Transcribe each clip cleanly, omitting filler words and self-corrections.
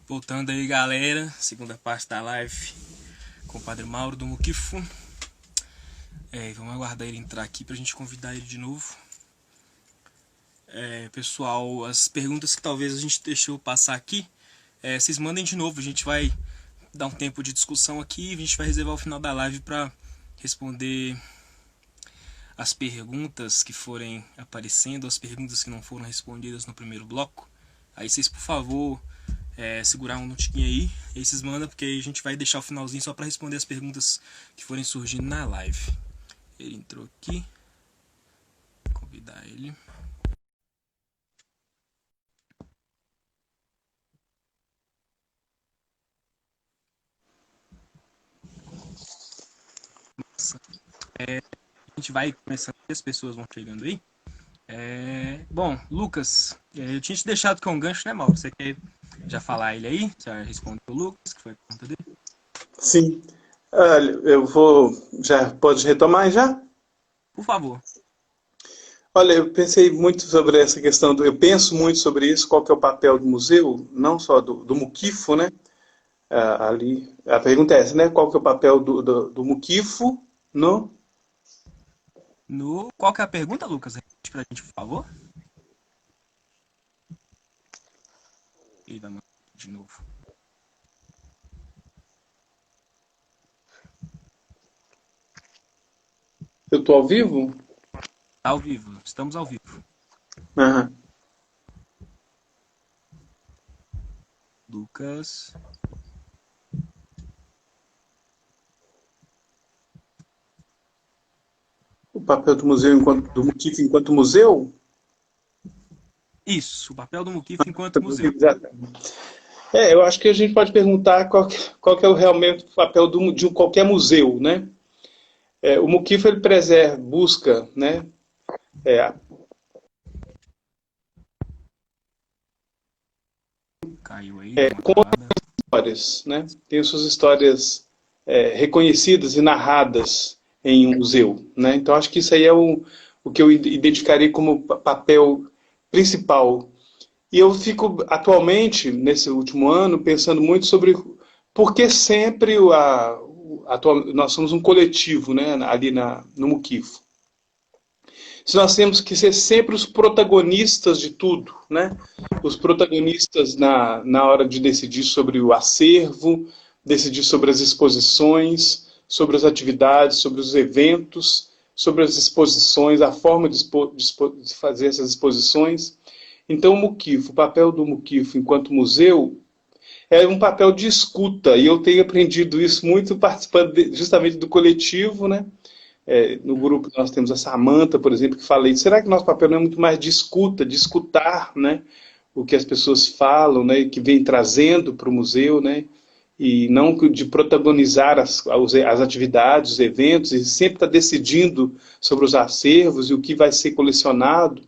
Voltando aí, galera, segunda parte da live com o Padre Mauro do Muquifo. Vamos aguardar ele entrar aqui pra gente convidar ele de novo. Pessoal, as perguntas que talvez a gente deixou passar aqui, vocês mandem de novo, a gente vai dar um tempo de discussão aqui e a gente vai reservar o final da live para responder as perguntas que forem aparecendo, as perguntas que não foram respondidas no primeiro bloco. Aí vocês, por favor, segurar um notinho aí, e aí vocês mandam, porque aí a gente vai deixar o finalzinho só para responder as perguntas que forem surgindo na live. Ele entrou aqui, vou convidar ele. A gente vai começando, as pessoas vão chegando aí. Bom, Lucas, eu tinha te deixado com um gancho, né, Mauro? Você quer já falar ele aí? Já respondeu o Lucas, que foi a pergunta dele? Sim. Eu vou... Já pode retomar já? Por favor. Olha, eu pensei muito sobre essa questão, eu penso muito sobre isso, qual que é o papel do museu, não só do Muquifo, né? Ali, a pergunta é essa, né? Qual que é o papel do Muquifo no... Qual que é a pergunta, Lucas? Repete pra gente, por favor. Ele vai mandar de novo. Eu estou ao vivo? Tá ao vivo, estamos ao vivo. Aham. Lucas. O papel do museu do Muquifo enquanto museu? Isso, o papel do Muquifo enquanto museu. Exatamente. Eu acho que a gente pode perguntar qual que é realmente o papel de qualquer museu, né? O Muquifo, ele preserva, busca, né? Caiu aí. Conta histórias, né? Tem suas histórias reconhecidas e narradas em um museu, né? Então acho que isso aí é o que eu identificaria como papel principal. E eu fico atualmente, nesse último ano, pensando muito sobre por que sempre nós somos um coletivo, né? Ali no Muquifo. Se nós temos que ser sempre os protagonistas de tudo, né? Os protagonistas na hora de decidir sobre o acervo, decidir sobre as exposições, sobre as atividades, sobre os eventos, sobre as exposições, a forma de fazer essas exposições. Então, o papel do Muquifo enquanto museu é um papel de escuta, e eu tenho aprendido isso muito participando justamente do coletivo, né? No grupo nós temos a Samanta, por exemplo, que fala, será que nosso papel não é muito mais de escuta, de escutar, né, o que as pessoas falam, né, que vem trazendo para o museu, né, e não de protagonizar as atividades, os eventos, e sempre estar decidindo sobre os acervos e o que vai ser colecionado.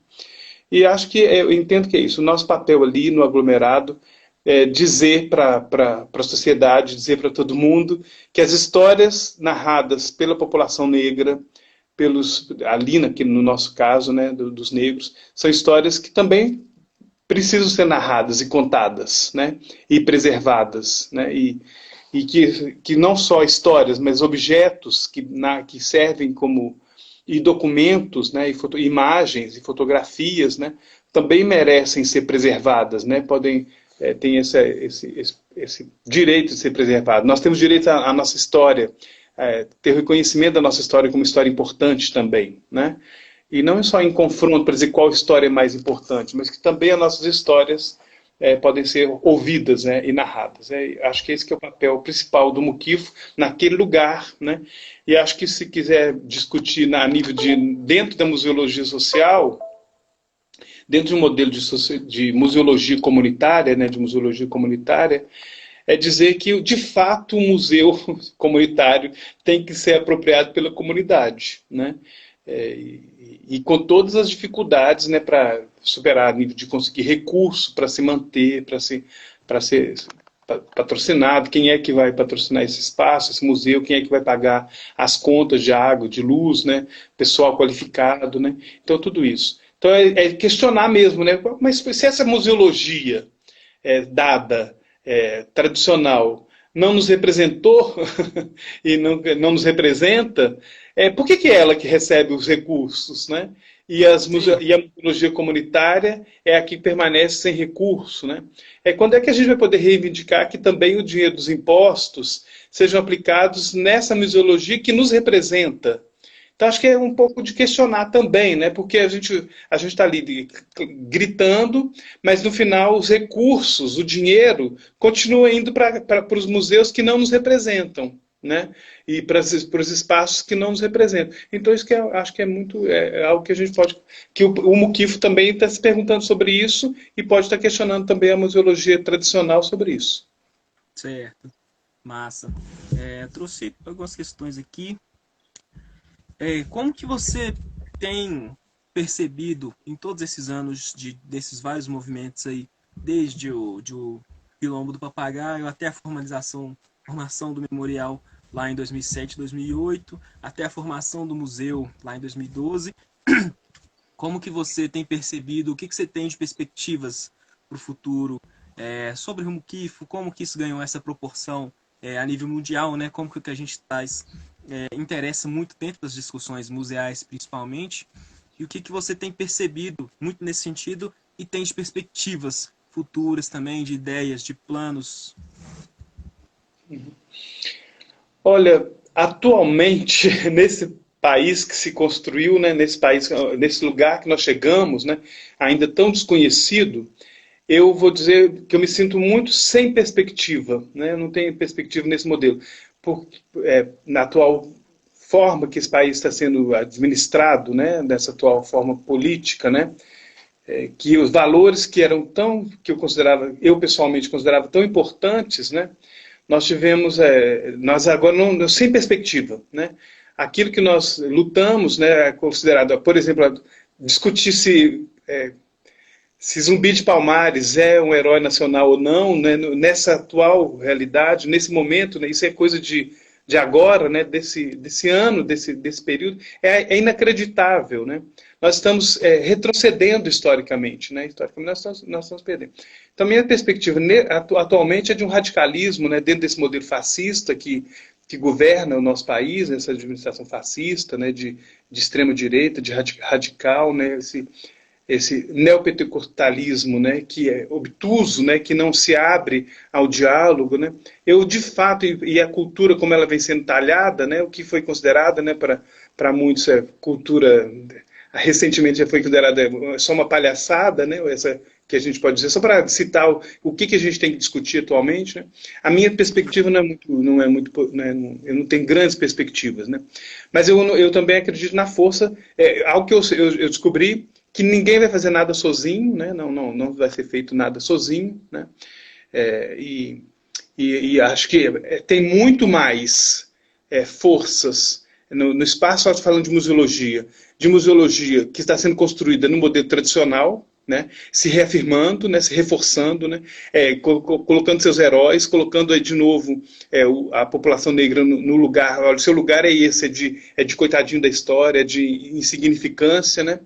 E acho que eu entendo que é isso, o nosso papel ali no aglomerado dizer para a sociedade, dizer para todo mundo que as histórias narradas pela população negra, ali no nosso caso, né, dos negros, são histórias que também precisam ser narradas e contadas, né, e preservadas, né, e que não só histórias, mas objetos que servem como e documentos, né, imagens e fotografias, né, também merecem ser preservadas, né, tem esse direito de ser preservado. Nós temos direito à nossa história, ter o reconhecimento da nossa história como história importante também, né? E não só em confronto para dizer qual história é mais importante, mas que também as nossas histórias podem ser ouvidas, né, e narradas. Acho que esse que é o papel principal do Muquifo naquele lugar, né? E acho que se quiser discutir a nível dentro da museologia social, dentro de um modelo de museologia comunitária, né, é dizer que, de fato, o museu comunitário tem que ser apropriado pela comunidade, né? E com todas as dificuldades, né, para superar o nível de conseguir recurso para se manter, para ser patrocinado, quem é que vai patrocinar esse espaço, esse museu, quem é que vai pagar as contas de água, de luz, né, pessoal qualificado, né? Então, tudo isso. Então, questionar mesmo, né? Mas se essa museologia dada tradicional não nos representou e não nos representa, por que é ela que recebe os recursos, né? E Sim. a museologia comunitária é a que permanece sem recurso, né? Quando é que a gente vai poder reivindicar que também o dinheiro dos impostos sejam aplicados nessa museologia que nos representa? Então, acho que é um pouco de questionar também, né? Porque a gente está ali gritando, mas no final os recursos, o dinheiro, continua indo para os museus que não nos representam, né? E para os espaços que não nos representam. Então, isso que acho que é algo que a gente pode. Que o Muquifo também está se perguntando sobre isso e pode estar questionando também a museologia tradicional sobre isso. Certo. Massa. Trouxe algumas questões aqui. Como que você tem percebido em todos esses anos desses vários movimentos aí, desde o Quilombo do Papagaio até a formação do memorial lá em 2007, 2008, até a formação do museu lá em 2012, como que você tem percebido, o que você tem de perspectivas para o futuro sobre o Muquifo, como que isso ganhou essa proporção a nível mundial, né? Como que a gente traz interessa muito dentro das discussões museais, principalmente, e o que você tem percebido muito nesse sentido e tem de perspectivas futuras também, de ideias, de planos. Olha, atualmente, nesse país que se construiu, né, nesse lugar que nós chegamos, né, ainda tão desconhecido, eu vou dizer que eu me sinto muito sem perspectiva, né, eu não tenho perspectiva nesse modelo. Na atual forma que esse país está sendo administrado, né, nessa atual forma política, né, que os valores que eram que eu pessoalmente considerava tão importantes, né, nós agora sem perspectiva, né? Aquilo que nós lutamos, né, é considerado, por exemplo, discutir se Zumbi de Palmares é um herói nacional ou não, né, nessa atual realidade, nesse momento, né, isso é coisa de agora, né, desse ano, desse período, é inacreditável, né? Nós estamos retrocedendo historicamente, né? Historicamente nós estamos perdendo. Então, minha perspectiva atualmente é de um radicalismo, né, dentro desse modelo fascista que governa o nosso país, essa administração fascista, né, de extrema direita, de radical, né, esse neopentecostalismo, né, que é obtuso, né, que não se abre ao diálogo, né. Eu, de fato, e a cultura como ela vem sendo talhada, né, o que foi considerada, né, para muitos cultura, recentemente já foi considerada só uma palhaçada, né, essa que a gente pode dizer, só para citar o que a gente tem que discutir atualmente, né. A minha perspectiva eu não tenho grandes perspectivas, né, mas eu também acredito na força, algo que eu descobri, que ninguém vai fazer nada sozinho, né? Não vai ser feito nada sozinho, né? E acho que tem muito mais forças no espaço, falando de museologia que está sendo construída no modelo tradicional, né? Se reafirmando, né? Se reforçando, né? Colocando seus heróis, colocando aí de novo a população negra no lugar. Olha, o seu lugar é esse, é de coitadinho da história, é de insignificância, né?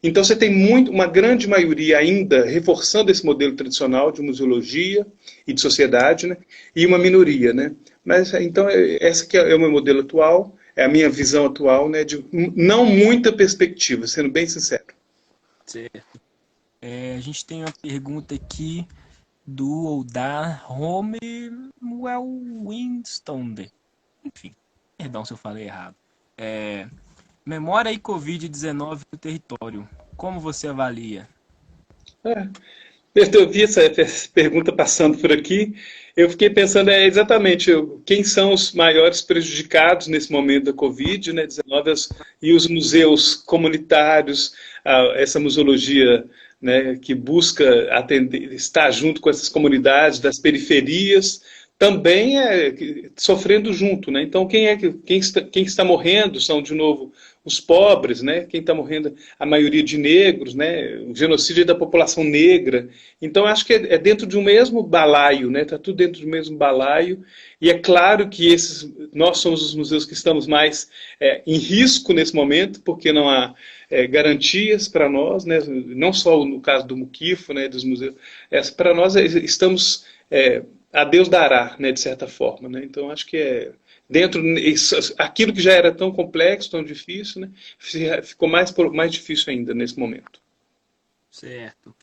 Então você tem uma grande maioria ainda reforçando esse modelo tradicional de museologia e de sociedade, né? E uma minoria, né? Mas então essa que é o meu modelo atual, é a minha visão atual, né? De não muita perspectiva, sendo bem sincero. Certo. A gente tem uma pergunta aqui do Oldar Romuel Winston. Enfim, perdão se eu falei errado. Memória e Covid-19 no território. Como você avalia? Eu vi essa pergunta passando por aqui. Eu fiquei pensando exatamente quem são os maiores prejudicados nesse momento da Covid, né, 19, e os museus comunitários, essa museologia, né, que busca estar junto com essas comunidades das periferias, também sofrendo junto, né? Então quem está morrendo são de novo os pobres, né? Quem está morrendo, a maioria de negros, né? O genocídio da população negra. Então acho que é dentro de um mesmo balaio, né? Está tudo dentro do mesmo balaio. E é claro que nós somos os museus que estamos mais em risco nesse momento, porque não há garantias para nós, né? Não só no caso do Muquifo, né? Dos museus, para nós estamos a Deus dará, né, de certa forma, né? Então acho que dentro aquilo que já era tão complexo, tão difícil, né, ficou mais difícil ainda nesse momento. Certo.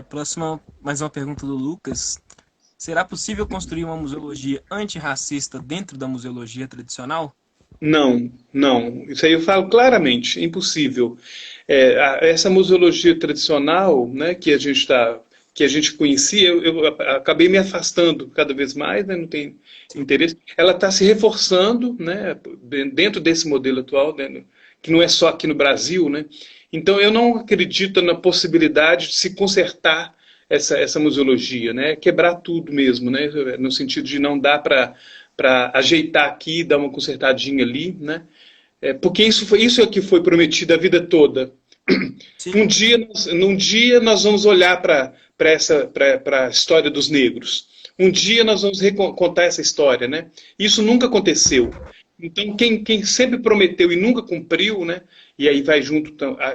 Próxima, mais uma pergunta do Lucas. Será possível construir uma museologia antirracista dentro da museologia tradicional? Não, não. Isso aí eu falo claramente, é impossível. Essa museologia tradicional, né, que a gente conhecia, eu acabei me afastando cada vez mais, né, não tem interesse. Ela está se reforçando, né, dentro desse modelo atual, né, que não é só aqui no Brasil, né. Então eu não acredito na possibilidade de se consertar essa museologia, né, quebrar tudo mesmo, né, no sentido de não dar para ajeitar aqui, dar uma consertadinha ali, né? Porque isso é que foi prometido a vida toda. Sim. Num dia nós vamos olhar para a história dos negros. Um dia nós vamos contar essa história, né? Isso nunca aconteceu. Então, quem sempre prometeu e nunca cumpriu, né? E aí vai junto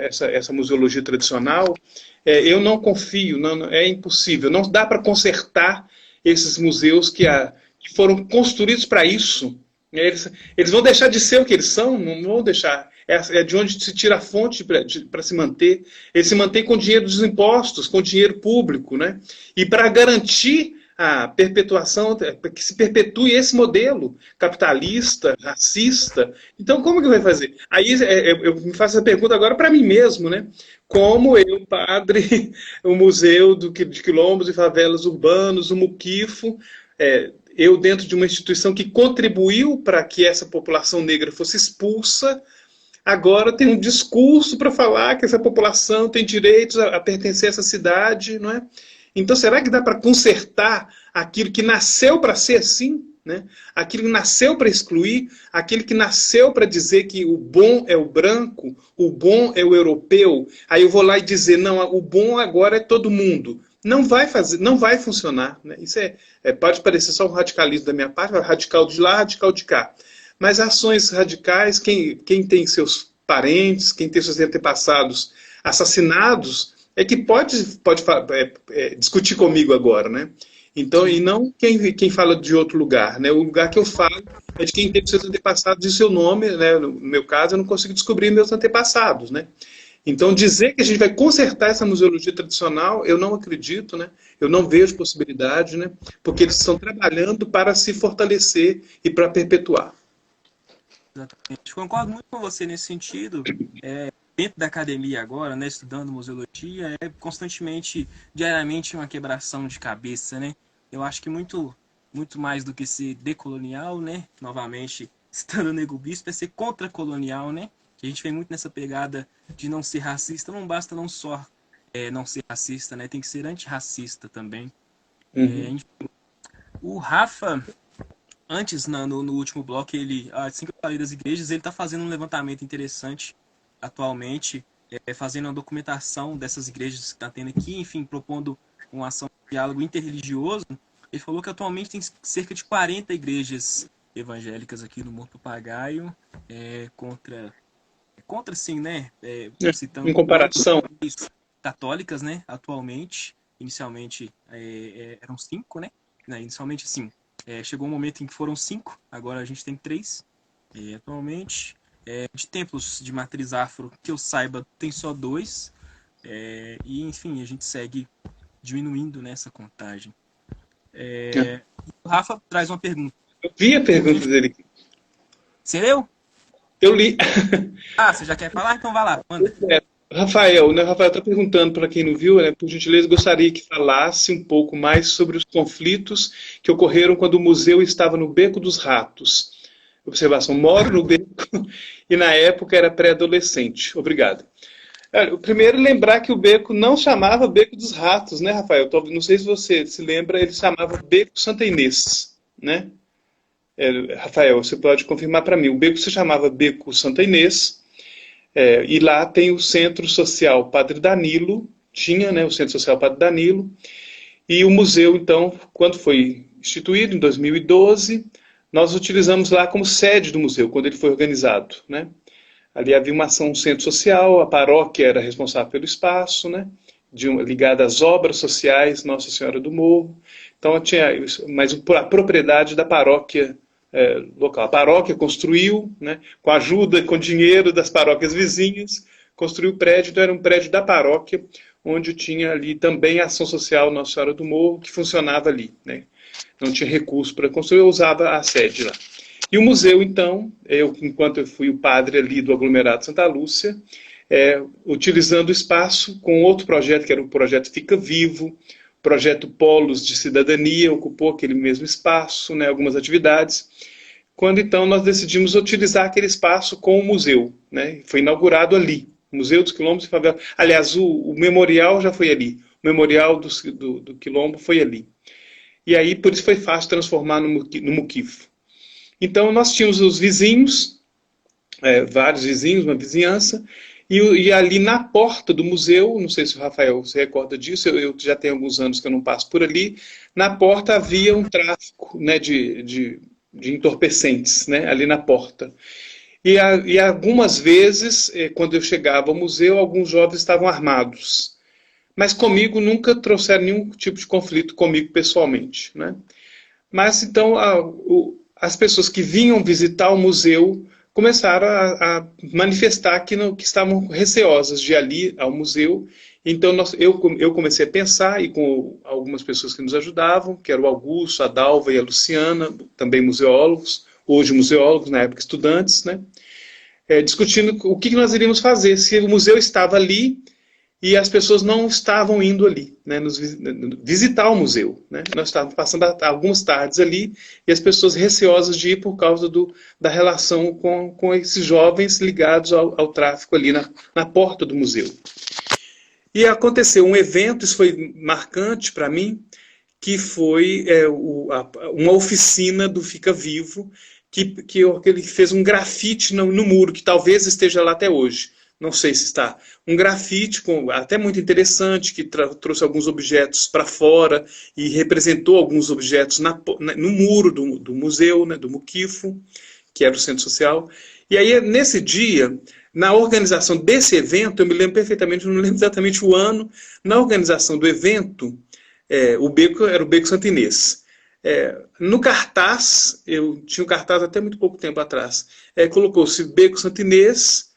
essa museologia tradicional, eu não confio, é impossível. Não dá para consertar esses museus que foram construídos para isso. Eles vão deixar de ser o que eles são? Não vão deixar. É de onde se tira a fonte para se manter. Eles se mantêm com o dinheiro dos impostos, com o dinheiro público, né? E para garantir a perpetuação, que se perpetue esse modelo capitalista, racista. Então, como que vai fazer? Aí eu me faço a pergunta agora para mim mesmo, né? Como eu, padre, o Museu de Quilombos e Favelas Urbanos, o Muquifo, eu dentro de uma instituição que contribuiu para que essa população negra fosse expulsa, agora tem um discurso para falar que essa população tem direitos a pertencer a essa cidade, não é? Então, será que dá para consertar aquilo que nasceu para ser assim? Né? Aquilo que nasceu para excluir, aquele que nasceu para dizer que o bom é o branco, o bom é o europeu. Aí eu vou lá e dizer, não, o bom agora é todo mundo. Não vai funcionar. Né? Isso pode parecer só um radicalismo da minha parte, radical de lá, radical de cá. Mas ações radicais, quem tem seus parentes, quem tem seus antepassados assassinados, é que pode discutir comigo agora, né? Então, e não quem fala de outro lugar, né? O lugar que eu falo é de quem teve seus antepassados e seu nome, né? No meu caso, eu não consigo descobrir meus antepassados, né? Então, dizer que a gente vai consertar essa museologia tradicional, eu não acredito, né? Eu não vejo possibilidade, né? Porque eles estão trabalhando para se fortalecer e para perpetuar. Exatamente. Concordo muito com você nesse sentido. Dentro da academia agora, né, estudando museologia, é constantemente, diariamente, uma quebração de cabeça, né? Eu acho que muito mais do que ser decolonial, né? Novamente, estando nego bispo, é ser contracolonial, né? Que a gente vem muito nessa pegada de não ser racista. Não basta não só não ser racista, né? Tem que ser antirracista também. Uhum. O Rafa, antes, no último bloco, assim que eu falei das igrejas, ele está fazendo um levantamento interessante atualmente, fazendo uma documentação dessas igrejas que está tendo aqui, enfim, propondo uma ação de diálogo interreligioso. Ele falou que atualmente tem cerca de 40 igrejas evangélicas aqui no Morro Papagaio, contra sim, né? Citando Em comparação. católicas, né? Atualmente, inicialmente eram 5, né? Inicialmente, sim. Chegou um momento em que foram 5, agora a gente tem 3 atualmente. De templos de matriz afro, que eu saiba, tem só 2. E, enfim, a gente segue diminuindo nessa contagem. O Rafa traz uma pergunta. Eu vi a pergunta dele. Você leu? Eu li. Você já quer falar? Então vai lá, manda. Rafael, né? Rafael está perguntando, para quem não viu, né, por gentileza, gostaria que falasse um pouco mais sobre os conflitos que ocorreram quando o museu estava no Beco dos Ratos. Observação, moro no Beco e na época era pré-adolescente. Obrigado. O primeiro, lembrar que o Beco não chamava Beco dos Ratos, né, Rafael? Não sei se você se lembra, ele chamava Beco Santa Inês, né? Rafael, você pode confirmar para mim. O beco se chamava Beco Santa Inês, e lá tem o Centro Social Padre Danilo, tinha, né, o Centro Social Padre Danilo, e o museu, então, quando foi instituído, em 2012, nós utilizamos lá como sede do museu, quando ele foi organizado, né? Ali havia um centro social, a paróquia era responsável pelo espaço, né? ligada às obras sociais Nossa Senhora do Morro. Então tinha, mas a propriedade da paróquia local. A paróquia construiu, né, com ajuda, com dinheiro das paróquias vizinhas, construiu o prédio. Então era um prédio da paróquia, onde tinha ali também a ação social Nossa Senhora do Morro, que funcionava ali, né? Não tinha recurso para construir, eu usava a sede lá. E o museu, então, enquanto eu fui o padre ali do aglomerado Santa Lúcia, utilizando o espaço com outro projeto, que era o projeto Fica Vivo, projeto Polos de Cidadania, ocupou aquele mesmo espaço, né, algumas atividades, quando então nós decidimos utilizar aquele espaço com o museu, né? Foi inaugurado ali, Museu dos Quilombos e Favelas. Aliás, o memorial já foi ali, o memorial do Quilombo foi ali. E aí, por isso foi fácil transformar no Muquifo. Então, nós tínhamos os vizinhos, vários vizinhos, uma vizinhança, e ali na porta do museu, não sei se o Rafael se recorda disso, eu já tenho alguns anos que eu não passo por ali, na porta havia um tráfico, né, de entorpecentes, né, ali na porta. E algumas vezes, quando eu chegava ao museu, alguns jovens estavam armados. Mas comigo nunca trouxeram nenhum tipo de conflito comigo pessoalmente, né? Mas então as pessoas que vinham visitar o museu começaram a manifestar que estavam receosas de ir ali ao museu. Então eu comecei a pensar, e com algumas pessoas que nos ajudavam, que era o Augusto, a Dalva e a Luciana, também museólogos, hoje museólogos, na época estudantes, né? Discutindo o que nós iríamos fazer, se o museu estava ali e as pessoas não estavam indo ali, né, visitar o museu, né? Nós estávamos passando algumas tardes ali e as pessoas receosas de ir por causa da relação com esses jovens ligados ao tráfico ali na porta do museu. E aconteceu um evento, isso foi marcante para mim, que foi uma oficina do Fica Vivo, que ele fez um grafite no muro, que talvez esteja lá até hoje. Não sei se está. Um grafite até muito interessante, que trouxe alguns objetos para fora e representou alguns objetos no muro do museu, né, do Muquifo, que era o centro social. E aí, nesse dia, na organização desse evento, eu me lembro perfeitamente, não lembro exatamente o ano, na organização do evento, o beco era o Beco Santo Inês. No cartaz, eu tinha um cartaz até muito pouco tempo atrás, colocou-se Beco Santo Inês,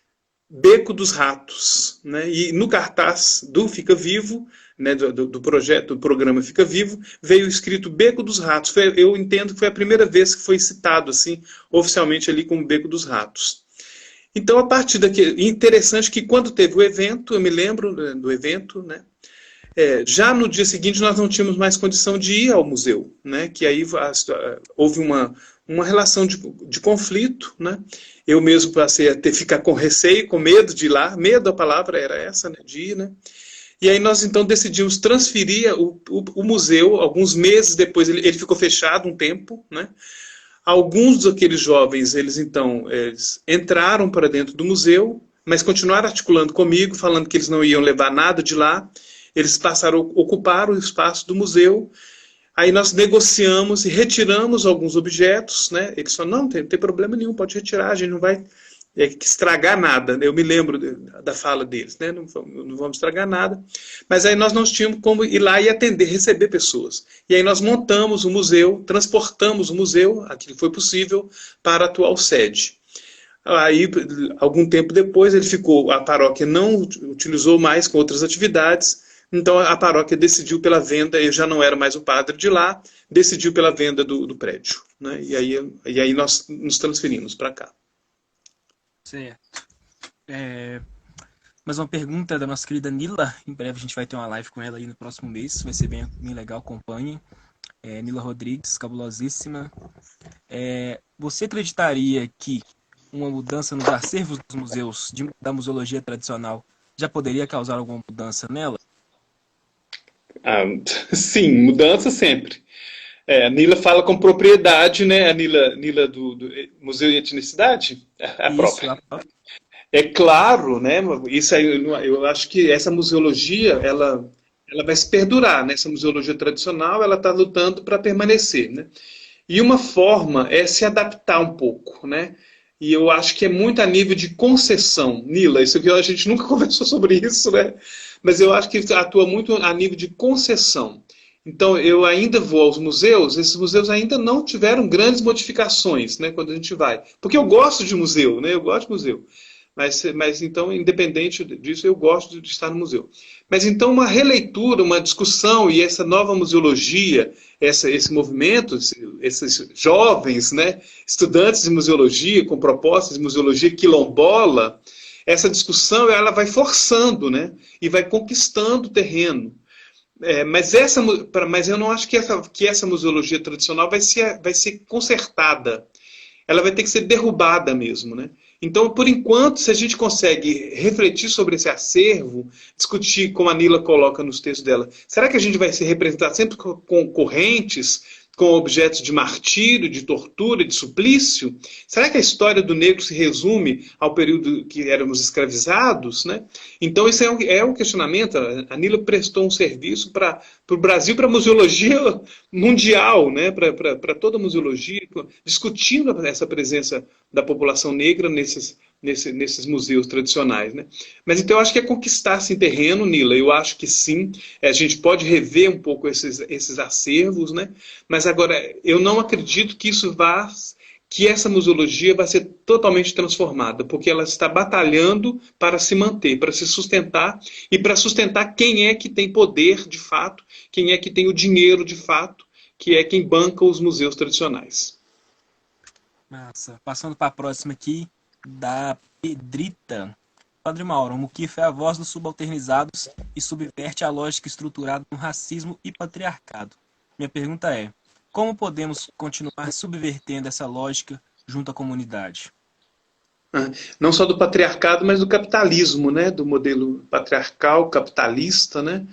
Beco dos Ratos, né? E no cartaz do Fica Vivo, né, do projeto, do programa Fica Vivo, veio escrito Beco dos Ratos. Eu entendo que foi a primeira vez que foi citado assim, oficialmente ali como Beco dos Ratos. Então, a partir daqui, interessante que quando teve o evento, eu me lembro do evento, né? Já no dia seguinte nós não tínhamos mais condição de ir ao museu, né? Que aí houve uma relação de conflito, né? Eu mesmo passei a ficar com receio, com medo de ir lá, medo, a palavra era essa, né? De ir, né? E aí nós então decidimos transferir o museu, alguns meses depois ele ficou fechado um tempo, né? Alguns daqueles jovens, eles entraram para dentro do museu, mas continuaram articulando comigo, falando que eles não iam levar nada de lá. Eles passaram a ocupar o espaço do museu. Aí nós negociamos e retiramos alguns objetos, né? Eles falaram, não tem problema nenhum, pode retirar, a gente não vai estragar nada. Eu me lembro da fala deles, né? Não vamos estragar nada. Mas aí nós não tínhamos como ir lá e atender, receber pessoas. E aí nós montamos o museu, transportamos o museu, aquilo foi possível, para a atual sede. Aí, algum tempo depois, a paróquia não utilizou mais com outras atividades. Então a paróquia decidiu pela venda, eu já não era mais o padre de lá, decidiu pela venda do prédio, né? E aí nós nos transferimos para cá. Certo. Mais uma pergunta da nossa querida Nila. Em breve a gente vai ter uma live com ela aí no próximo mês, vai ser bem legal, acompanhe. Nila Rodrigues, cabulosíssima. Você acreditaria que uma mudança nos acervos dos museus da museologia tradicional já poderia causar alguma mudança nela? Sim, mudança sempre. A Nila fala com propriedade, né? A Nila do Museu de Etnicidade, a própria. É claro, né? Isso aí, eu acho que essa museologia, ela vai se perdurar, né? Essa museologia tradicional, ela está lutando para permanecer, né? E uma forma é se adaptar um pouco, né? E eu acho que é muito a nível de concessão. Nila, isso aqui a gente nunca conversou sobre isso, né? mas eu acho que atua muito a nível de concessão. Então, eu ainda vou aos museus, esses museus ainda não tiveram grandes modificações, né, quando a gente vai. Porque eu gosto de museu, né, eu gosto de museu. Mas então, independente disso, eu gosto de estar no museu. Mas então, uma releitura, uma discussão e essa nova museologia, esse movimento, esses jovens, né, estudantes de museologia, com propostas de museologia quilombola, essa discussão ela vai forçando, né, e vai conquistando terreno. Mas eu não acho que essa museologia tradicional vai ser consertada. Ela vai ter que ser derrubada mesmo, né? Então, por enquanto, se a gente consegue refletir sobre esse acervo, discutir, como a Nila coloca nos textos dela, será que a gente vai se representar sempre com correntes, com objetos de martírio, de tortura, de suplício? Será que a história do negro se resume ao período que éramos escravizados, né? Então, isso é um questionamento. A Nila prestou um serviço para o Brasil, para a museologia mundial, né? Para toda a museologia, discutindo essa presença da população negra nesses museus tradicionais, né? Mas então eu acho que é conquistar-se em terreno, Nila. Eu acho que sim, a gente pode rever um pouco esses acervos, né? Mas agora, eu não acredito que essa museologia vai ser totalmente transformada, porque ela está batalhando para se manter, para se sustentar e para sustentar quem é que tem poder de fato, quem é que tem o dinheiro de fato, que é quem banca os museus tradicionais. Massa. Passando para a próxima aqui, da Pedrita. Padre Mauro, o Muquifo é a voz dos subalternizados e subverte a lógica estruturada no racismo e patriarcado. Minha pergunta é, como podemos continuar subvertendo essa lógica junto à comunidade? Não só do patriarcado, mas do capitalismo, né? Do modelo patriarcal, capitalista, né?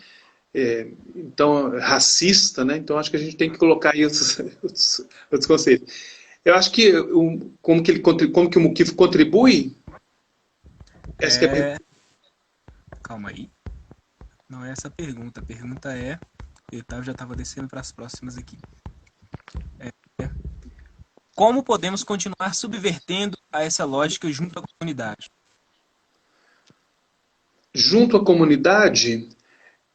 Então, racista, né? Então, acho que a gente tem que colocar aí outros conceitos. Eu acho que como que o Muquifo contribui? Calma aí. Não é essa a pergunta. A pergunta é... Eu já estava descendo para as próximas aqui. Como podemos continuar subvertendo a essa lógica junto à comunidade? Junto à comunidade...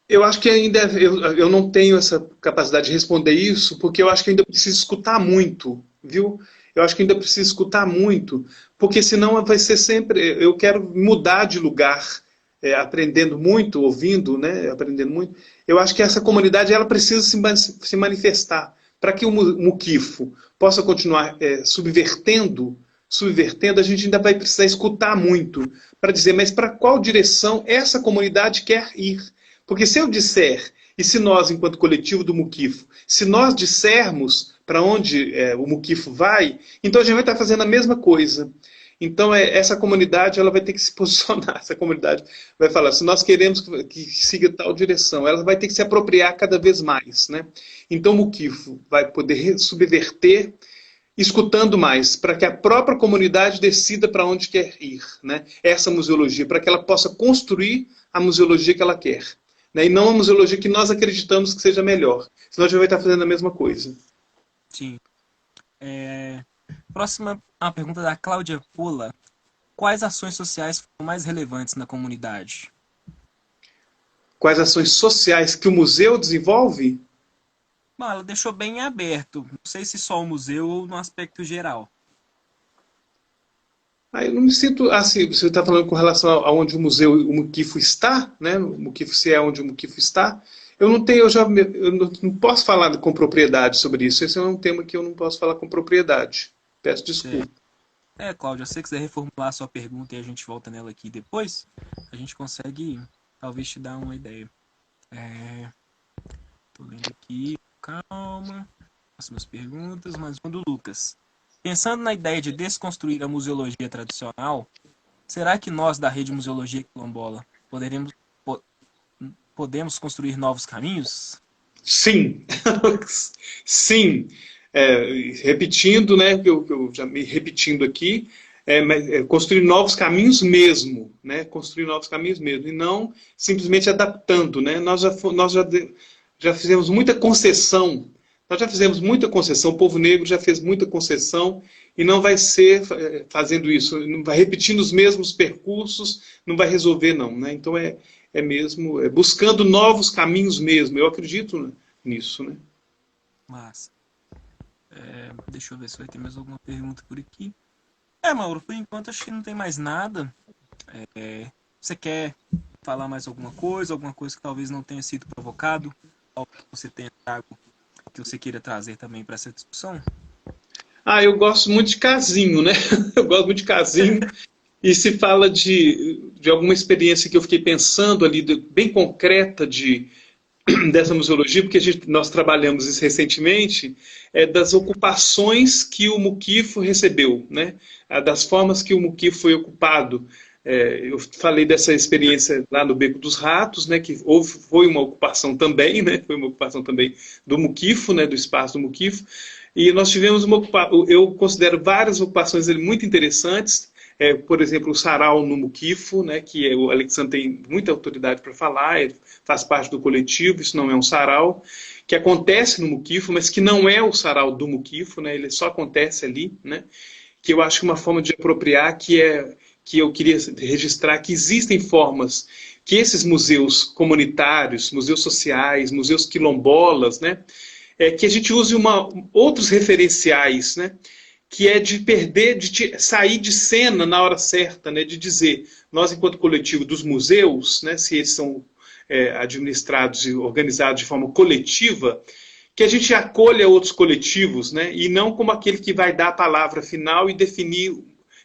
Eu acho que ainda eu não tenho essa capacidade de responder isso, porque eu acho que ainda preciso escutar muito, viu? Eu acho que ainda preciso escutar muito, porque senão vai ser sempre... Eu quero mudar de lugar, aprendendo muito, ouvindo, né? Aprendendo muito. Eu acho que essa comunidade ela precisa se manifestar para que o Muquifo possa continuar subvertendo, a gente ainda vai precisar escutar muito para dizer, mas para qual direção essa comunidade quer ir? Porque se eu disser, e se nós, enquanto coletivo do Muquifo, se nós dissermos para onde o Muquifo vai, então a gente vai estar fazendo a mesma coisa. Então essa comunidade ela vai ter que se posicionar, essa comunidade vai falar, se nós queremos que siga tal direção, ela vai ter que se apropriar cada vez mais, né? Então o Muquifo vai poder subverter, escutando mais, para que a própria comunidade decida para onde quer ir, né? Essa museologia, para que ela possa construir a museologia que ela quer. E não a museologia que nós acreditamos que seja melhor. Senão a gente vai estar fazendo a mesma coisa. Sim. Próxima, a pergunta da Cláudia Pula. Quais ações sociais foram mais relevantes na comunidade? Quais ações sociais que o museu desenvolve? Bom, ela deixou bem aberto. Não sei se só o museu ou no aspecto geral. Eu não me sinto assim, você está falando com relação aonde o museu, o Muquifo está, né? O Muquifo, se é onde o Muquifo está. Eu não posso falar com propriedade sobre isso. Esse é um tema que eu não posso falar com propriedade. Peço desculpa. Cláudia, se você quiser reformular a sua pergunta e a gente volta nela aqui depois, a gente consegue talvez te dar uma ideia. Tô lendo aqui, calma. Próximas perguntas, mais uma do Lucas. Pensando na ideia de desconstruir a museologia tradicional, será que nós da Rede Museologia Quilombola podemos construir novos caminhos? Sim, sim. Repetindo, né, eu já me repetindo aqui, construir novos caminhos mesmo, né, construir novos caminhos mesmo, e não simplesmente adaptando, né, nós já fizemos muita concessão Nós já fizemos muita concessão, o povo negro já fez muita concessão e não vai ser fazendo isso, não vai repetindo os mesmos percursos, não vai resolver não, né? Então é mesmo buscando novos caminhos mesmo. Eu acredito nisso, né? Massa. Deixa eu ver se vai ter mais alguma pergunta por aqui. Mauro, por enquanto acho que não tem mais nada. Você quer falar mais alguma coisa que talvez não tenha sido provocado? Algo que você tenha trago, que você queira trazer também para essa discussão? Eu gosto muito de casinho, né? Eu gosto muito de casinho. E se fala de alguma experiência que eu fiquei pensando ali, bem concreta dessa museologia, porque nós trabalhamos isso recentemente, das ocupações que o Muquifo recebeu, né? Das formas que o Muquifo foi ocupado. Eu falei dessa experiência lá no Beco dos Ratos, né? Que foi uma ocupação também, né? Foi uma ocupação também do Muquifo, né? Do espaço do Muquifo. E nós tivemos eu considero várias ocupações muito interessantes. Por exemplo, o sarau no Muquifo, né, que o Alexandre tem muita autoridade para falar, ele faz parte do coletivo, isso não é um sarau, que acontece no Muquifo, mas que não é o sarau do Muquifo, né, ele só acontece ali, né, que eu acho que uma forma de apropriar que eu queria registrar que existem formas que esses museus comunitários, museus sociais, museus quilombolas, né, que a gente use outros referenciais, né, que é de sair de cena na hora certa, né, de dizer, nós enquanto coletivo dos museus, né, se eles são administrados e organizados de forma coletiva, que a gente acolha outros coletivos, né, e não como aquele que vai dar a palavra final e definir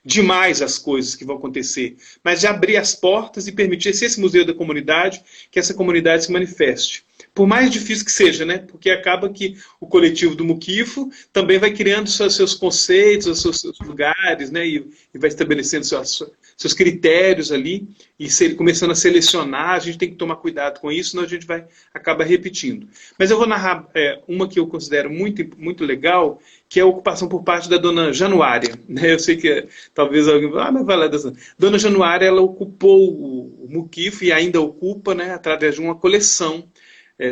demais as coisas que vão acontecer, mas de abrir as portas e permitir esse museu da comunidade, que essa comunidade se manifeste. Por mais difícil que seja, né? Porque acaba que o coletivo do Muquifo também vai criando seus conceitos, seus lugares, né? E vai estabelecendo seus critérios ali, e começando a selecionar. A gente tem que tomar cuidado com isso, senão a gente vai acabar repetindo. Mas eu vou narrar uma que eu considero muito, muito legal, que é a ocupação por parte da dona Januária. Né? Eu sei que talvez alguém mas vai lá. Dona Januária, ela ocupou o Muquifo e ainda ocupa, né, através de uma coleção.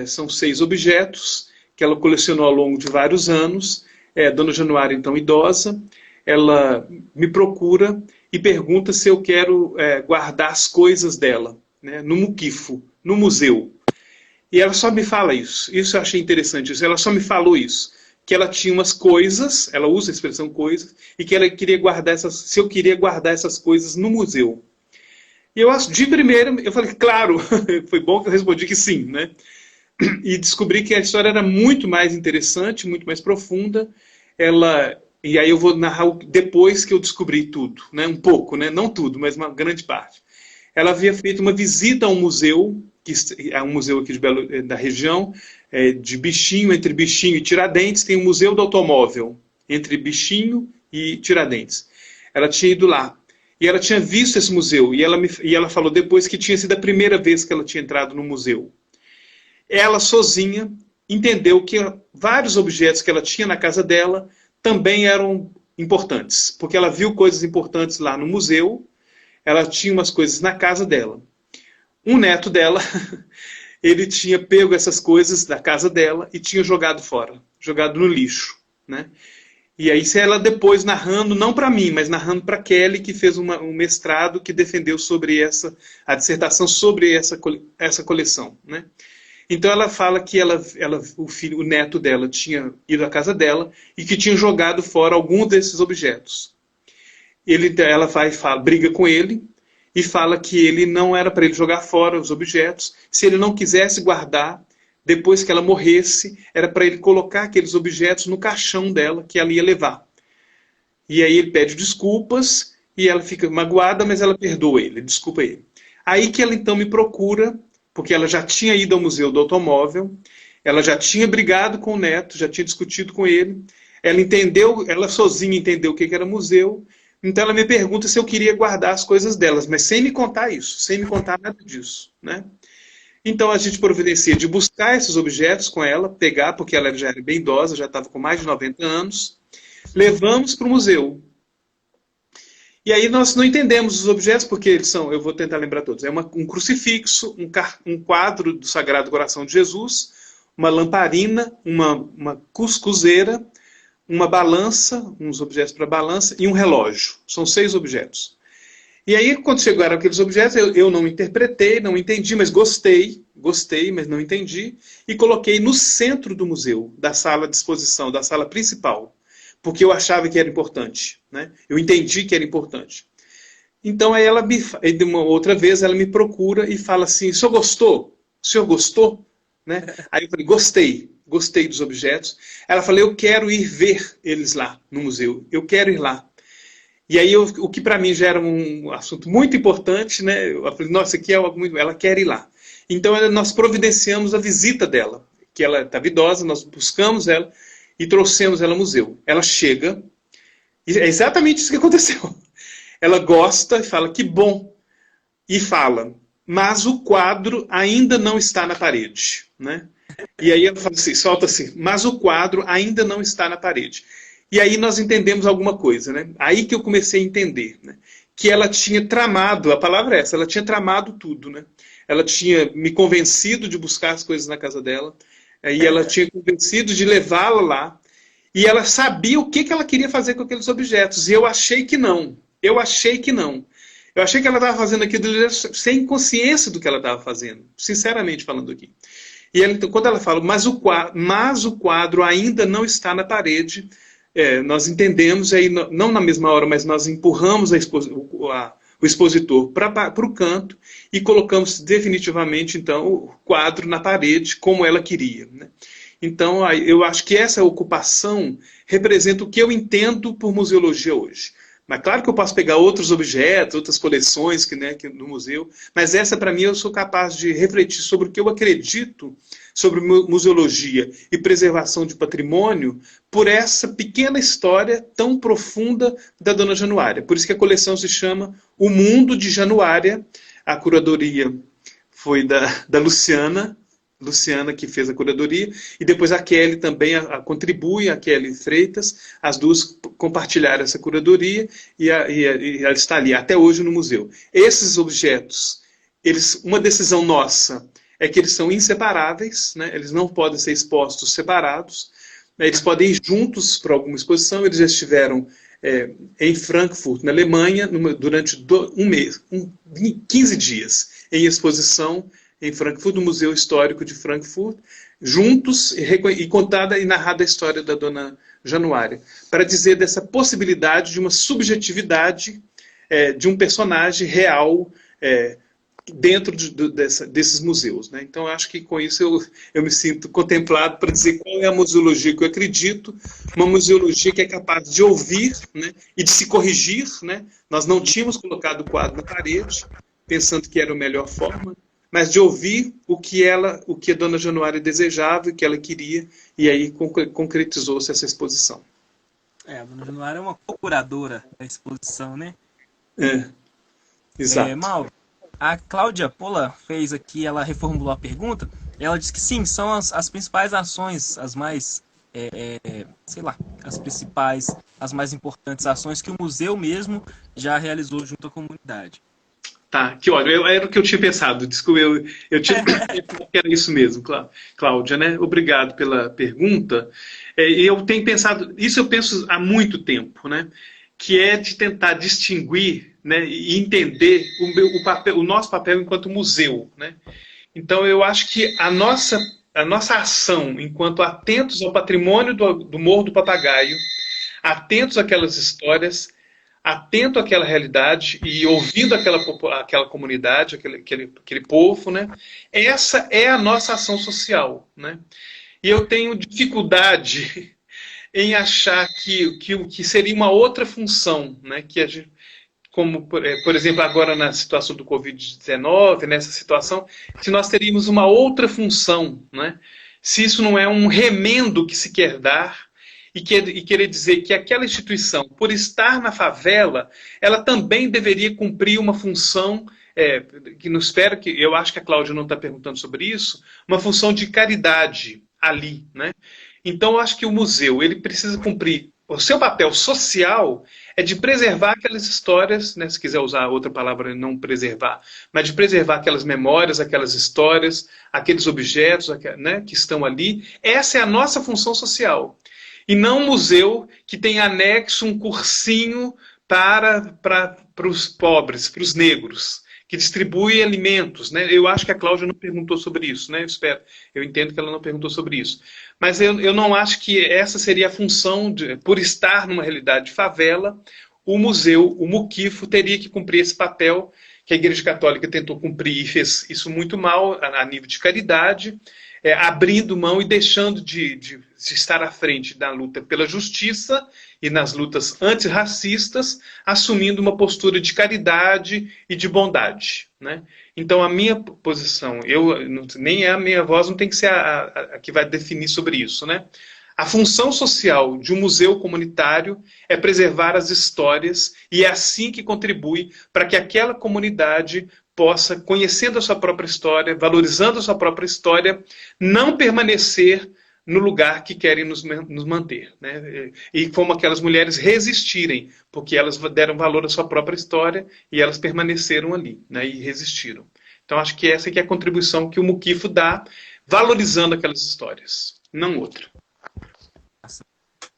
São 6 objetos que ela colecionou ao longo de vários anos. Dona Januária, então idosa, ela me procura e pergunta se eu quero guardar as coisas dela, né, no Muquifo, no museu. E ela só me fala isso. Isso eu achei interessante. Ela só me falou isso. Que ela tinha umas coisas, ela usa a expressão coisas, e que ela queria guardar se eu queria guardar essas coisas no museu. E eu, de primeira, eu falei, claro, foi bom que eu respondi que sim, né? E descobri que a história era muito mais interessante, muito mais profunda. E aí eu vou narrar depois que eu descobri tudo, né? Um pouco, né? Não tudo, mas uma grande parte. Ela havia feito uma visita a um museu, que é um museu aqui da região, de Bichinho, entre Bichinho e Tiradentes, tem o Museu do Automóvel, entre Bichinho e Tiradentes. Ela tinha ido lá. E ela tinha visto esse museu. E ela falou depois que tinha sido a primeira vez que ela tinha entrado no museu. Ela sozinha entendeu que vários objetos que ela tinha na casa dela também eram importantes, porque ela viu coisas importantes lá no museu, ela tinha umas coisas na casa dela. Um neto dela, ele tinha pego essas coisas da casa dela e tinha jogado fora, jogado no lixo, né? E aí ela depois narrando, não para mim, mas narrando para Kelly, que fez um mestrado que defendeu sobre a dissertação sobre essa coleção, né? Então ela fala que o neto dela tinha ido à casa dela e que tinha jogado fora algum desses objetos. Ela briga com ele e fala que ele não era para ele jogar fora os objetos. Se ele não quisesse guardar, depois que ela morresse, era para ele colocar aqueles objetos no caixão dela que ela ia levar. E aí ele pede desculpas e ela fica magoada, mas ela perdoa ele, desculpa ele. Aí que ela então me procura, porque ela já tinha ido ao Museu do Automóvel, ela já tinha brigado com o neto, já tinha discutido com ele, ela sozinha entendeu o que era museu, então ela me pergunta se eu queria guardar as coisas delas, mas sem me contar isso, sem me contar nada disso, né? Então a gente providencia de buscar esses objetos com ela, pegar, porque ela já era bem idosa, já estava com mais de 90 anos, levamos para o museu. E aí nós não entendemos os objetos, porque eles são, eu vou tentar lembrar todos, um crucifixo, um quadro do Sagrado Coração de Jesus, uma lamparina, uma cuscuzeira, uma balança, uns objetos para balança e um relógio. São 6 objetos. E aí, quando chegaram aqueles objetos, eu não interpretei, não entendi, mas gostei, mas não entendi, e coloquei no centro do museu, da sala de exposição, da sala principal, porque eu achava que era importante, né? Eu entendi que era importante. Então, aí uma outra vez, ela me procura e fala assim, o senhor gostou? O senhor gostou? Né? Aí eu falei, gostei dos objetos. Ela falou, eu quero ir ver eles lá no museu, eu quero ir lá. E aí, o que para mim já era um assunto muito importante, né? Eu falei, nossa, aqui é algo muito... Ela quer ir lá. Então, nós providenciamos a visita dela, que ela estava idosa, nós buscamos ela e trouxemos ela ao museu. Ela chega, e é exatamente isso que aconteceu. Ela gosta e fala, que bom. E fala, mas o quadro ainda não está na parede, né? E aí ela fala assim, solta assim, mas o quadro ainda não está na parede. E aí nós entendemos alguma coisa, né? Aí que eu comecei a entender, né? Que ela tinha tramado, a palavra é essa, ela tinha tramado tudo, né? Ela tinha me convencido de buscar as coisas na casa dela, e ela tinha convencido de levá-la lá, e ela sabia o que ela queria fazer com aqueles objetos, e eu achei que não. Eu achei que não. Eu achei que ela estava fazendo aquilo sem consciência do que ela estava fazendo, sinceramente falando aqui. E ela, então, quando ela fala, mas o quadro ainda não está na parede, nós entendemos, aí, não na mesma hora, mas nós empurramos o expositor para o canto e colocamos definitivamente então, o quadro na parede, como ela queria. Né? Então, eu acho que essa ocupação representa o que eu entendo por museologia hoje. Mas claro que eu posso pegar outros objetos, outras coleções que no museu, mas essa, para mim, eu sou capaz de refletir sobre o que eu acredito sobre museologia e preservação de patrimônio por essa pequena história tão profunda da Dona Januária. Por isso que a coleção se chama O Mundo de Januária. A curadoria foi da Luciana que fez a curadoria, e depois a Kelly também contribui, a Kelly Freitas, as duas compartilharam essa curadoria, e ela está ali, até hoje no museu. Esses objetos, uma decisão nossa é que eles são inseparáveis, né? Eles não podem ser expostos separados, né? Eles podem ir juntos para alguma exposição, eles já estiveram em Frankfurt, na Alemanha, durante um mês, 15 dias, em exposição em Frankfurt, no Museu Histórico de Frankfurt, juntos e contada e narrada a história da Dona Januária, para dizer dessa possibilidade de uma subjetividade de um personagem real dentro desses museus. Né? Então, eu acho que com isso eu me sinto contemplado para dizer qual é a museologia que eu acredito, uma museologia que é capaz de ouvir, né, e de se corrigir. Né? Nós não tínhamos colocado o quadro na parede, pensando que era a melhor forma, mas de ouvir o que a Dona Januária desejava, o que ela queria, e aí concretizou-se essa exposição. A Dona Januária é uma co-curadora da exposição, né? Exato. Mauro, a Cláudia Pola fez aqui, ela reformulou a pergunta, ela disse que sim, são as principais ações, as mais, as principais, as mais importantes ações que o museu mesmo já realizou junto à comunidade. Tá, que ótimo. Era o que eu tinha pensado. Desculpa, eu tinha pensado que era isso mesmo, Cláudia, né? Obrigado pela pergunta. E eu tenho pensado, isso eu penso há muito tempo, né? Que é de tentar distinguir, né, e entender o nosso papel enquanto museu, né? Então, eu acho que a nossa ação, enquanto atentos ao patrimônio do Morro do Papagaio, atentos àquelas histórias, atento àquela realidade e ouvindo aquela comunidade, aquele povo, né? Essa é a nossa ação social, né? E eu tenho dificuldade em achar que seria uma outra função, né? Que a gente, como, por exemplo, agora na situação do Covid-19, nessa situação, se nós teríamos uma outra função, né? Se isso não é um remendo que se quer dar, e querer dizer que aquela instituição, por estar na favela, ela também deveria cumprir uma função, que não espero que, eu acho que a Cláudia não está perguntando sobre isso, uma função de caridade ali, né? Então, eu acho que o museu ele precisa cumprir o seu papel social é de preservar aquelas histórias, né, se quiser usar outra palavra, não preservar, mas de preservar aquelas memórias, aquelas histórias, aqueles objetos, né, que estão ali. Essa é a nossa função social. E não um museu que tem anexo um cursinho para os pobres, para os negros, que distribui alimentos, né? Eu acho que a Cláudia não perguntou sobre isso, né? Eu entendo que ela não perguntou sobre isso. Mas eu não acho que essa seria a função, por estar numa realidade de favela, o museu, o Muquifo, teria que cumprir esse papel que a Igreja Católica tentou cumprir e fez isso muito mal a nível de caridade, abrindo mão e deixando de estar à frente da luta pela justiça e nas lutas antirracistas, assumindo uma postura de caridade e de bondade. Né? Então, a minha posição, nem a minha voz não tem que ser a que vai definir sobre isso. Né? A função social de um museu comunitário é preservar as histórias e é assim que contribui para que aquela comunidade possa, conhecendo a sua própria história, valorizando a sua própria história, não permanecer no lugar que querem nos manter. Né? E como aquelas mulheres resistirem, porque elas deram valor à sua própria história e elas permaneceram ali, né? E resistiram. Então acho que essa é a contribuição que o Muquifo dá, valorizando aquelas histórias, não outra.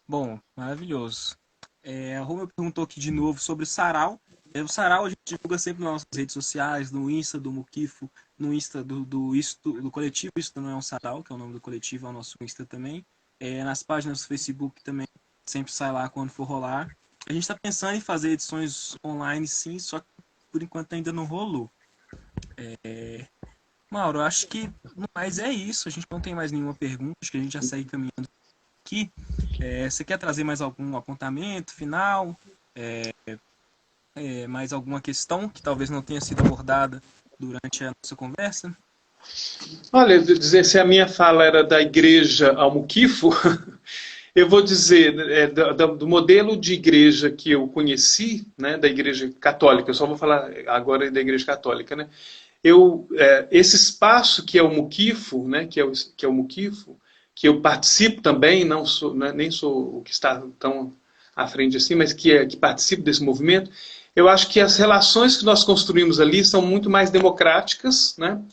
Bom, maravilhoso. A Roma perguntou aqui de novo sobre o sarau. O sarau a gente divulga sempre nas nossas redes sociais, no Insta do Muquifo, no Insta do coletivo. Isso não é um sarau, que é o nome do coletivo, é o nosso Insta também. Nas páginas do Facebook também, sempre sai lá quando for rolar. A gente está pensando em fazer edições online, sim, só que por enquanto ainda não rolou. Mauro, eu acho que no mais é isso. A gente não tem mais nenhuma pergunta, acho que a gente já segue caminhando aqui. Você quer trazer mais algum apontamento final? Mais alguma questão que talvez não tenha sido abordada durante a nossa conversa? Olha, dizer se a minha fala era da igreja ao Muquifo, eu vou dizer do modelo de igreja que eu conheci, né, da igreja católica, eu só vou falar agora da igreja católica, né? Esse espaço que é o Muquifo, né, que é o Muquifo, que eu participo também, não sou, né, nem sou o que está tão à frente assim, mas que participo desse movimento, eu acho que as relações que nós construímos ali são muito mais democráticas, né?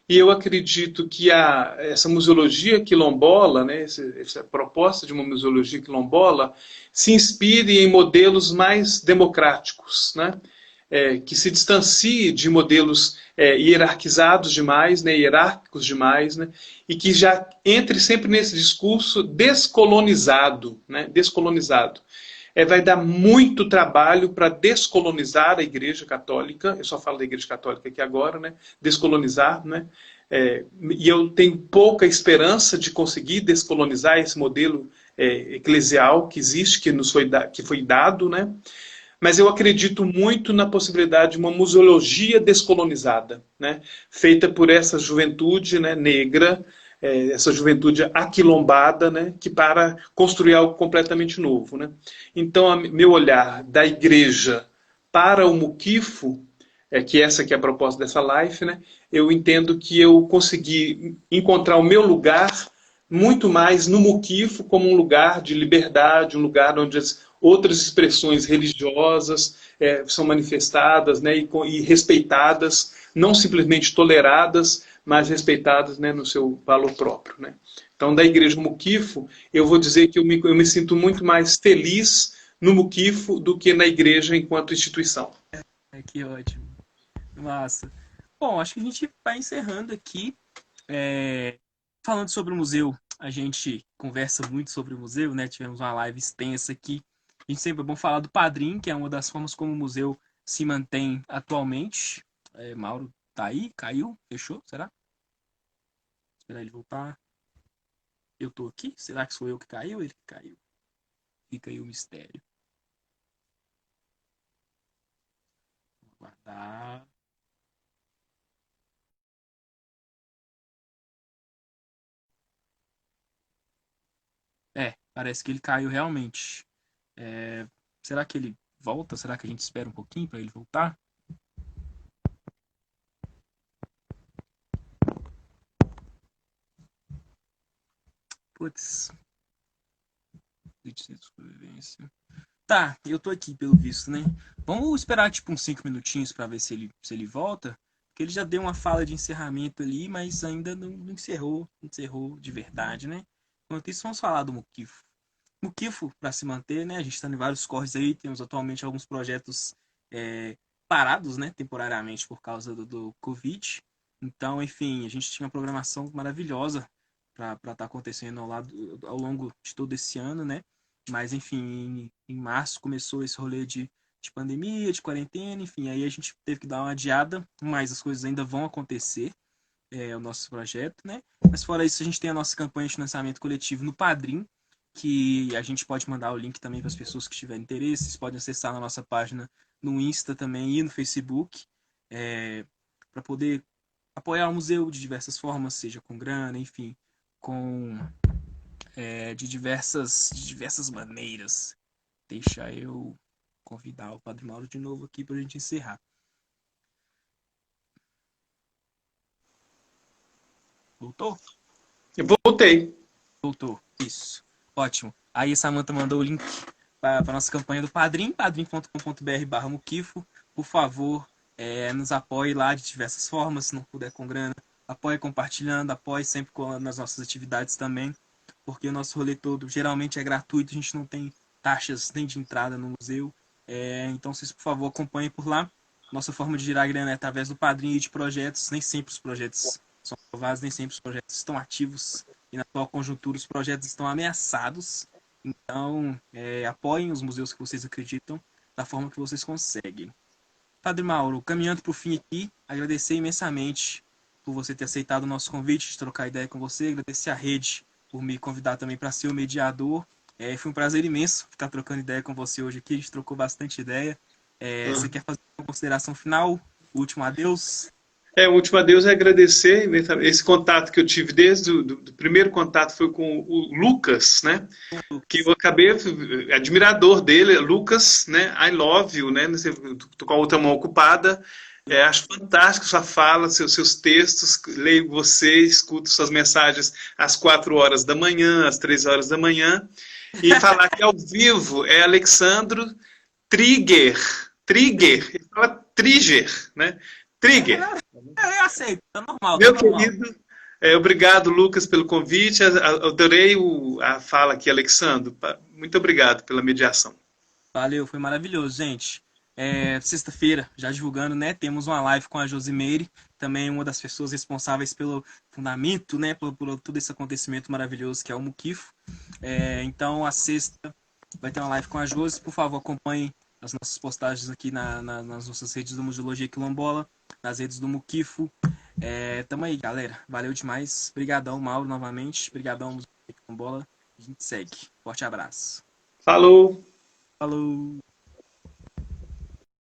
E eu acredito que essa museologia quilombola, né, essa proposta de uma museologia quilombola, se inspire em modelos mais democráticos, né, que se distancie de modelos hierarquizados demais, né, hierárquicos demais, né, e que já entre sempre nesse discurso descolonizado, né, descolonizado. Vai dar muito trabalho para descolonizar a Igreja Católica, eu só falo da Igreja Católica aqui agora, né? Descolonizar, né? E eu tenho pouca esperança de conseguir descolonizar esse modelo eclesial que existe, que foi dado, né? Mas eu acredito muito na possibilidade de uma museologia descolonizada, né? Feita por essa juventude, né, negra, essa juventude aquilombada, né, que para construir algo completamente novo. Né? Então, meu olhar da igreja para o Muquifo, que essa que é a proposta dessa live, né, eu entendo que eu consegui encontrar o meu lugar muito mais no Muquifo como um lugar de liberdade, um lugar onde as outras expressões religiosas são manifestadas, né, e respeitadas, não simplesmente toleradas, mas respeitadas, né, no seu valor próprio. Né? Então, da Igreja Muquifo, eu vou dizer que eu me sinto muito mais feliz no Muquifo do que na igreja enquanto instituição. Que ótimo. Massa. Bom, acho que a gente vai encerrando aqui. Falando sobre o museu, a gente conversa muito sobre o museu, né? Tivemos uma live extensa aqui. A gente sempre é bom falar do Padrim, que é uma das formas como o museu se mantém atualmente. Mauro tá aí? Caiu? Fechou? Será? Esperar ele voltar. Eu tô aqui? Será que sou eu que caiu ou ele que caiu? Fica aí o mistério. Vou guardar. Parece que ele caiu realmente. Será que ele volta? Será que a gente espera um pouquinho para ele voltar? Putz. Sobrevivência. Tá, eu tô aqui pelo visto, né? Vamos esperar tipo uns 5 minutinhos pra ver se ele volta. Porque ele já deu uma fala de encerramento ali, mas ainda não encerrou de verdade, né? Enquanto isso, vamos falar do Mukifo. Mukifo, para se manter, né? A gente está em vários corres aí, temos atualmente alguns projetos parados, né? Temporariamente por causa do Covid. Então, enfim, a gente tinha uma programação maravilhosa para estar acontecendo ao longo de todo esse ano, né? Mas, enfim, em março começou esse rolê de pandemia, de quarentena, enfim, aí a gente teve que dar uma adiada, mas as coisas ainda vão acontecer, o nosso projeto, né? Mas fora isso, a gente tem a nossa campanha de financiamento coletivo no Padrim, que a gente pode mandar o link também para as pessoas que tiverem interesse, vocês podem acessar na nossa página no Insta também e no Facebook, para poder apoiar o museu de diversas formas, seja com grana, enfim, com de diversas maneiras. Deixa eu convidar o Padre Mauro de novo aqui para a gente encerrar. Voltou? Eu voltei. Voltou. Isso. Ótimo. Aí a Samantha mandou o link para a nossa campanha do Padrim, padrim.com.br/Mukifo. Por favor, nos apoie lá de diversas formas, se não puder com grana. Apoie compartilhando, apoie sempre nas nossas atividades também, porque o nosso rolê todo geralmente é gratuito, a gente não tem taxas nem de entrada no museu. Então, vocês, por favor, acompanhem por lá. Nossa forma de girar grana é através do Padrim e de projetos. Nem sempre os projetos são aprovados, nem sempre os projetos estão ativos. E na atual conjuntura os projetos estão ameaçados. Então, apoiem os museus que vocês acreditam da forma que vocês conseguem. Padre Mauro, caminhando para o fim aqui, agradecer imensamente por você ter aceitado o nosso convite de trocar ideia com você, agradecer a rede por me convidar também para ser o mediador. Foi um prazer imenso ficar trocando ideia com você hoje aqui, a gente trocou bastante ideia. Você quer fazer uma consideração final? O último adeus? O último adeus é agradecer esse contato que eu tive desde do primeiro contato foi com o Lucas, né? Que eu acabei admirador dele, Lucas, né? I love you, né? Tô com a outra mão ocupada. Acho fantástico sua fala, seus textos, leio você, escuto suas mensagens às 4 horas da manhã, às 3 horas da manhã. E falar que ao vivo é Alexandro Trigger. Ele fala Trigger, né? Trigger. Eu aceito, tá normal, tá Meu normal. querido, obrigado, Lucas, pelo convite. Adorei a fala aqui, Alexandro. Muito obrigado pela mediação. Valeu, foi maravilhoso, gente. Sexta-feira, já divulgando, né? Temos uma live com a Josimeire, também uma das pessoas responsáveis pelo fundamento, né? Por todo esse acontecimento maravilhoso que é o Mukifo. Então, a sexta vai ter uma live com a Josi. Por favor, acompanhem as nossas postagens aqui nas nossas redes do Museologia Quilombola, nas redes do Mukifo. Tamo aí, galera. Valeu demais. Obrigadão, Mauro, novamente. Obrigadão, Museologia Quilombola. A gente segue. Forte abraço. Falou! Falou!